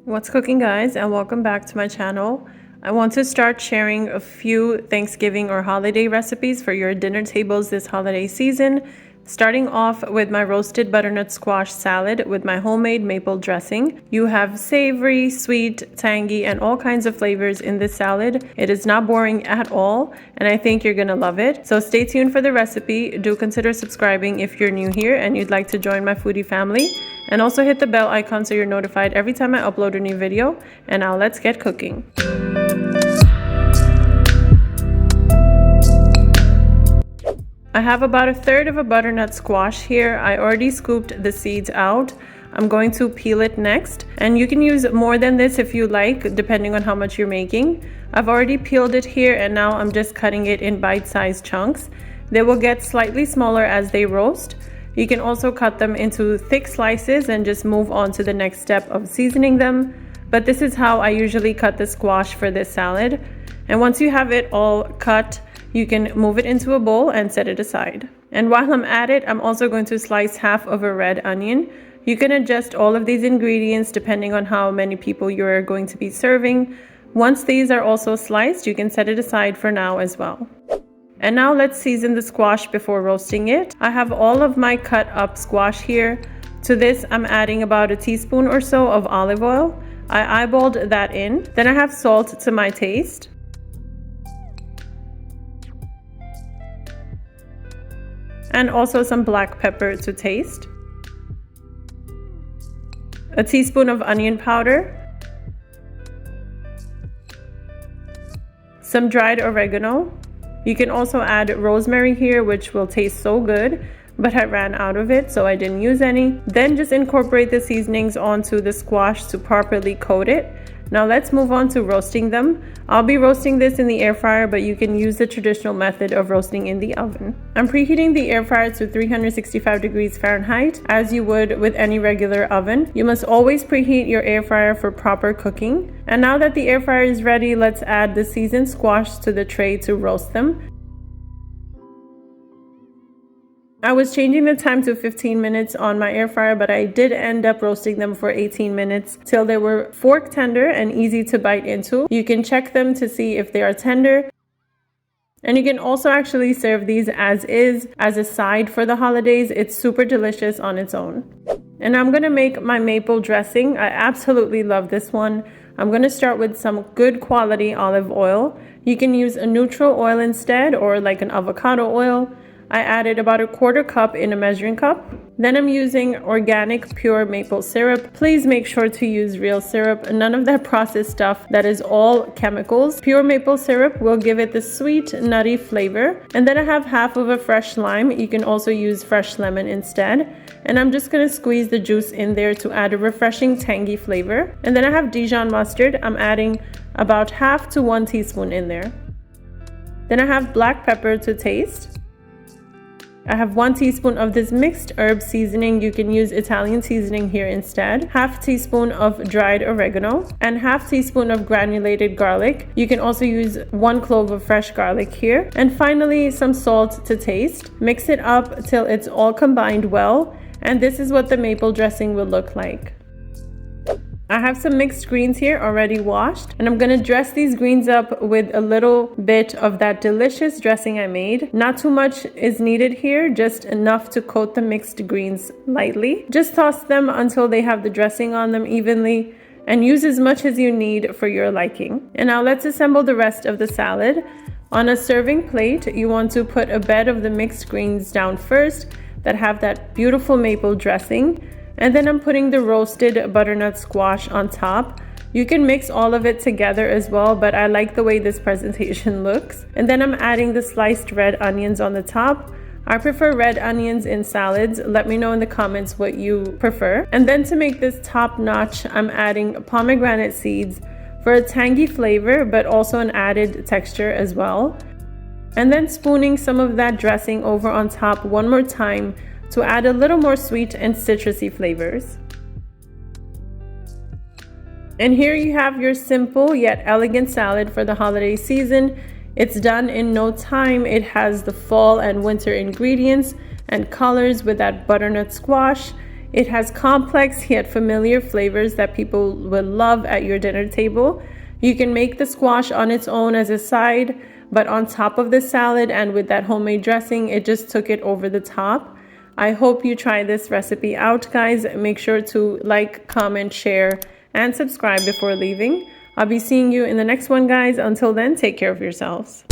What's cooking, guys, and welcome back to my channel. I want to start sharing a few Thanksgiving or holiday recipes for your dinner tables this holiday season, starting off with my roasted butternut squash salad with my homemade maple dressing. You have savory, sweet, tangy, and all kinds of flavors in this salad. It is not boring at all, and I think you're gonna love it. So stay tuned for the recipe. Do consider subscribing if you're new here and you'd like to join my foodie family. And also hit the bell icon so you're notified every time I upload a new video. And now let's get cooking. I have about 1/3 of a butternut squash here. I already scooped the seeds out. I'm going to peel it next. And you can use more than this if you like, depending on how much you're making. I've already peeled it here and now I'm just cutting it in bite-sized chunks. They will get slightly smaller as they roast. You can also cut them into thick slices and just move on to the next step of seasoning them. But this is how I usually cut the squash for this salad. And once you have it all cut, you can move it into a bowl and set it aside. And while I'm at it, I'm also going to slice half of a red onion. You can adjust all of these ingredients depending on how many people you're going to be serving. Once these are also sliced, you can set it aside for now as well. And now let's season the squash before roasting it. I have all of my cut up squash here. To this, I'm adding about a teaspoon or so of olive oil. I eyeballed that in. Then I have salt to my taste. And also some black pepper to taste. A teaspoon of onion powder. Some dried oregano. You can also add rosemary here, which will taste so good, but I ran out of it, so I didn't use any. Then just incorporate the seasonings onto the squash to properly coat it. Now let's move on to roasting them. I'll be roasting this in the air fryer, but you can use the traditional method of roasting in the oven. I'm preheating the air fryer to 365 degrees Fahrenheit, as you would with any regular oven. You must always preheat your air fryer for proper cooking. And now that the air fryer is ready, let's add the seasoned squash to the tray to roast them. I was changing the time to 15 minutes on my air fryer, but I did end up roasting them for 18 minutes till they were fork tender and easy to bite into. You can check them to see if they are tender. And you can also actually serve these as is, as a side for the holidays. It's super delicious on its own. And I'm gonna make my maple dressing. I absolutely love this one. I'm gonna start with some good quality olive oil. You can use a neutral oil instead, or like an avocado oil. I added about 1/4 cup in a measuring cup. Then I'm using organic pure maple syrup. Please make sure to use real syrup, none of that processed stuff that is all chemicals. Pure maple syrup will give it the sweet, nutty flavor. And then I have half of a fresh lime. You can also use fresh lemon instead. And I'm just gonna squeeze the juice in there to add a refreshing tangy flavor. And then I have Dijon mustard. I'm adding about 1/2 to 1 teaspoon in there. Then I have black pepper to taste. I have 1 teaspoon of this mixed herb seasoning. You can use Italian seasoning here instead. 1/2 teaspoon of dried oregano and 1/2 teaspoon of granulated garlic. You can also use 1 clove of fresh garlic here. And finally, some salt to taste. Mix it up till it's all combined well. And this is what the maple dressing will look like. I have some mixed greens here already washed, and I'm gonna dress these greens up with a little bit of that delicious dressing I made. Not too much is needed here, just enough to coat the mixed greens lightly. Just toss them until they have the dressing on them evenly, and use as much as you need for your liking. And now let's assemble the rest of the salad. On a serving plate, you want to put a bed of the mixed greens down first that have that beautiful maple dressing. And then I'm putting the roasted butternut squash on top. You can mix all of it together as well, but I like the way this presentation looks. And then I'm adding the sliced red onions on the top. I prefer red onions in salads. Let me know in the comments what you prefer. And then to make this top notch, I'm adding pomegranate seeds for a tangy flavor, but also an added texture as well. And then spooning some of that dressing over on top one more time to add a little more sweet and citrusy flavors. And here you have your simple yet elegant salad for the holiday season. It's done in no time. It has the fall and winter ingredients and colors with that butternut squash. It has complex yet familiar flavors that people will love at your dinner table. You can make the squash on its own as a side, but on top of the salad and with that homemade dressing, it just took it over the top. I hope you try this recipe out, guys. Make sure to like, comment, share, and subscribe before leaving. I'll be seeing you in the next one, guys. Until then, take care of yourselves.